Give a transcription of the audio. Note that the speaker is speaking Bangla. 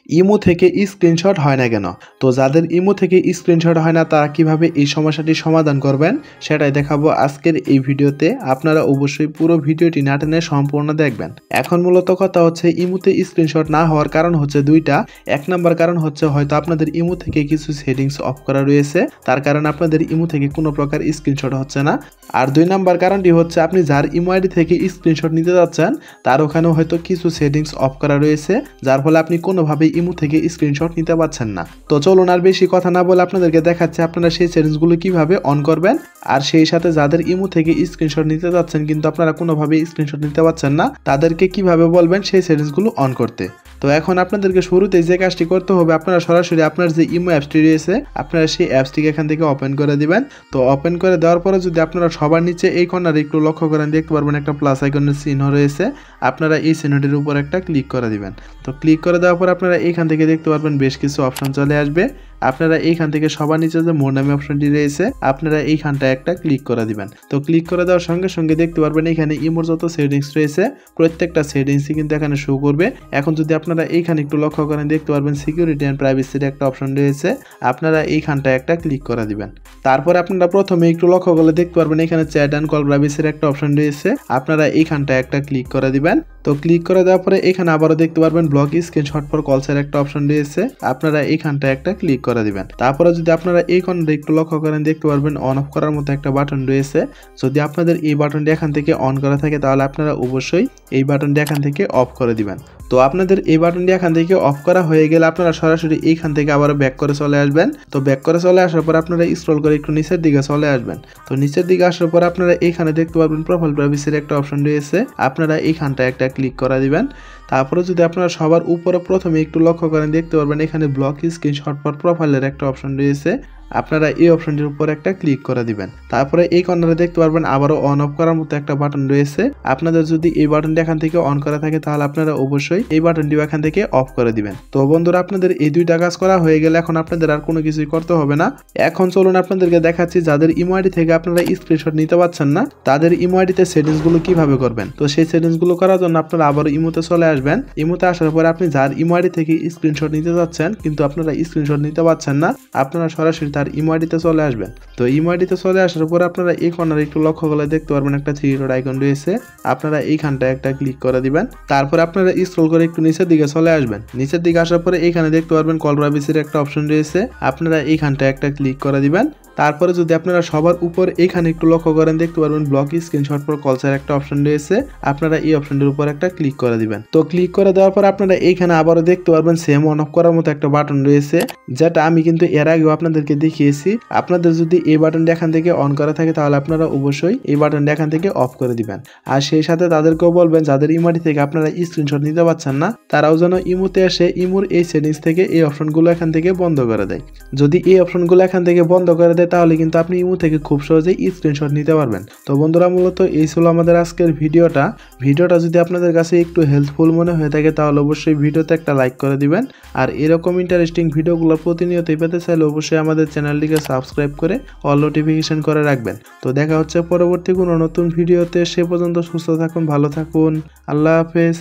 ইমো থেকে স্ক্রিনশট হয় না কেন? তো যাদের ইমো থেকে স্ক্রিনশট হয় না তারা কিভাবে এই সমস্যাটি সমাধান করবেন সেটাই দেখাবো আজকের এই ভিডিওতে। আপনারা অবশ্যই পুরো ভিডিওটি না টেনে সম্পূর্ণ দেখবেন। এখন মূলত কথা হচ্ছে ইমোতে স্ক্রিনশট না হওয়ার কারণ হচ্ছে দুইটা। এক নাম্বার কারণ হচ্ছে হয়তো আপনাদের ইমো থেকে কিছু সেটিংস অফ করা রয়েছে, তার কারণে আপনাদের ইমো থেকে কোনো প্রকার স্ক্রিনশট হচ্ছে না। আর দুই নাম্বার কারণটি হচ্ছে আপনি যার ইমো আইডি থেকে স্ক্রিনশট নিতে যাচ্ছেন তার ওখানেও হয়তো কিছু সেটিংস অফ করা রয়েছে, যার ফলে আপনি কোনোভাবেই ইমো থেকে স্ক্রিনশট নিতে পারছেন না। তো চলুন আর বেশি কথা না বলে আপনাদেরকে দেখাচ্ছি আপনারা সেই সেটিংসগুলো কিভাবে অন করবেন, আর সেই সাথে যাদের ইমো থেকে স্ক্রিনশট নিতে যাচ্ছেন কিন্তু আপনারা কোনোভাবেই স্ক্রিনশট নিতে পারছেন না তাদেরকে কিভাবে বলবেন সেই সেটিংসগুলো অন করতে। তো এখন আপনাদেরকে শুরুতেই যে কাজটি করতে হবে, আপনারা সরাসরি আপনার যে ইমো অ্যাপসটি রয়েছে আপনারা সেই অ্যাপসটিকে এখান থেকে ওপেন করে দিবেন। তো ওপেন করে দেওয়ার পরে যদি আপনারা সবার নিচে এই কর্নারে একটু লক্ষ্য করেন দেখতে পারবেন একটা প্লাস আইকনের চিহ্ন রয়েছে, আপনারা এই চিহ্নটির উপর একটা ক্লিক করে দিবেন। তো ক্লিক করে দেওয়ার পর আপনারা এইখান থেকে দেখতে পারবেন বেশ কিছু অপশন চলে আসবে। আপনারা এইখান থেকে সবার নিচে যে মোর নামে অপশনটি রয়েছে আপনারা এইখানটা একটা ক্লিক করে দিবেন। তো ক্লিক করে দেওয়ার সঙ্গে সঙ্গে দেখতে পারবেন এখানে ইমোর যত সেটিংস রয়েছে প্রত্যেকটা সেটিংসই কিন্তু এখানে শো করবে। এখন যদি আপনারা এইখানে একটু লক্ষ্য করেন দেখতে পারবেন সিকিউরিটি অ্যান্ড প্রাইভেসির একটা অপশন রয়েছে, আপনারা এইখানটা একটা ক্লিক করে দিবেন। তারপরে আপনারা প্রথমে একটু লক্ষ্য করলে দেখতে পারবেন এখানে চ্যাট অ্যান্ড কল প্রাইভেসির একটা অপশন রয়েছে, আপনারা এইখানটা একটা ক্লিক করে দিবেন। তো ক্লিক করে দেওয়ার পরে এখানে আবারও দেখতে পারবেন ব্লক স্ক্রিনশট ফর কলসের একটা অপশন রয়েছে, আপনারা এইখানটা একটা ক্লিক করে দিবেন। তারপরে যদি আপনারা এই কর্নারে একটু লক্ষ্য করেন দেখতে পারবেন অন অফ করার মতো একটা বাটন রয়েছে, যদি আপনাদের এই বাটনটি এখান থেকে অন করা থাকে তাহলে আপনারা অবশ্যই এই বাটনটি এখান থেকে অফ করে দিবেন। তো আপনাদের এই বাটনটি এখান থেকে অফ করা হয়ে গেলে আপনারা সরাসরি এইখান থেকে আবার ব্যাক করে চলে আসবেন। তো ব্যাক করে চলে আসার পর আপনারা স্ক্রল করে একটু নিচের দিকে চলে আসবেন। তো নিচের দিকে আসার পর আপনারা এইখানে দেখতে পারবেন প্রোফাইল প্রাইভেসির একটা অপশন রয়েছে, আপনারা এইখানটা একটা ক্লিক করে দিবেন। তারপরে যদি আপনারা সবার উপরে প্রথমে একটু লক্ষ্য করেন দেখতে পারবেন এখানে ব্লক স্ক্রিনশট ফর প্রোফাইলের একটা অপশন রয়েছে, আপনারা এই অপশনটির উপর একটা ক্লিক করে দিবেন। তারপরে এই কর্নারে দেখতে পারবেন আবারও অন অফ করার মতো একটা বাটন রয়েছে, আপনাদের যদি এই বাটনটি এখান থেকে অন করা থাকে তাহলে আপনারা অবশ্যই এই বাটনটি এখান থেকে অফ করে দিবেন। তো বন্ধুরা আপনাদের এই দুইটা কাজ করা হয়ে গেলে এখন আপনাদের আর কোনো কিছুই করতে হবে না। এখন চলুন আপনাদেরকে দেখাচ্ছি যাদের ইমো আইডি থেকে আপনারা স্ক্রিনশট নিতে পারছেন না তাদের ইমো আইডিতে সেটিংসগুলো কিভাবে করবেন। তো সেই সেটিংসগুলো করার জন্য আপনারা আবারও ইমোতে চলে আসবেন। ইমোতে আসার পরে আপনি যার ইমো আইডি থেকে স্ক্রিনশট নিতে যাচ্ছেন কিন্তু আপনারা স্ক্রিনশট নিতে পারছেন না, আপনারা সরাসরি তার ইমো আইডিতে চলে আসবেন। তো ইমো আইডিতে চলে আসার পর আপনারা এই কর্নারে একটু লক্ষ্য করলে দেখতে পারবেন একটা থ্রি ডট আইকন রয়েছে, আপনারা এইখানটা একটা ক্লিক করে দিবেন। তারপর আপনারা স্ক্রল করে একটু নিচের দিকে চলে আসবেন। নিচের দিকে আসার পরে এইখানে দেখতে পারবেন কল প্রাইভেসির একটা অপশন রয়েছে, আপনারা এইখানটা একটা ক্লিক করে দিবেন। তারপরে যদি আপনারা সবার উপর এইখানে একটু লক্ষ্য করেন দেখতে পারবেন ব্লক স্ক্রিনশট ফর কলসের একটা অপশন রয়েছে, আপনারা এই অপশনটির উপর একটা ক্লিক করে দিবেন। তো ক্লিক করে দেওয়ার পর আপনারা এইখানে আবারও দেখতে পারবেন সেম অন অফ করার মতো একটা বাটন রয়েছে, যেটা আমি কিন্তু এর আগেও আপনাদেরকে দেখিয়েছি। আপনাদের যদি এই বাটনটি এখান থেকে অন করা থাকে তাহলে আপনারা অবশ্যই এই বাটনটি এখান থেকে অফ করে দিবেন। আর সেই সাথে তাদেরকেও বলবেন যাদের ইমো আইডি থেকে আপনারা স্ক্রিনশট নিতে পারছেন না তারাও যেন ইমোতে এসে ইমোর এই সেটিংস থেকে এই অপশনগুলো এখান থেকে বন্ধ করে দেয়। যদি এই অপশনগুলো এখান থেকে বন্ধ করে দেয় তাহলে কিন্তু আপনি ইমো থেকে খুব সহজেই স্ক্রিনশট নিতে পারবেন। তো বন্ধুরা মূলত এই ছিল আমাদের আজকের ভিডিওটা যদি আপনাদের কাছে একটু হেল্পফুল মনে হয়ে থাকে তাহলে অবশ্যই ভিডিওতে একটা লাইক করে দিবেন। আর এরকম ইন্টারেস্টিং ভিডিওগুলো প্রতিনিয়তই পেতে চাইলে অবশ্যই আমাদের চ্যানেলটিকে সাবস্ক্রাইব করে অল নোটিফিকেশন করে রাখবেন। তো দেখা হচ্ছে পরবর্তী কোনো নতুন ভিডিওতে, সে পর্যন্ত সুস্থ থাকুন, ভালো থাকুন, আল্লাহ হাফেজ।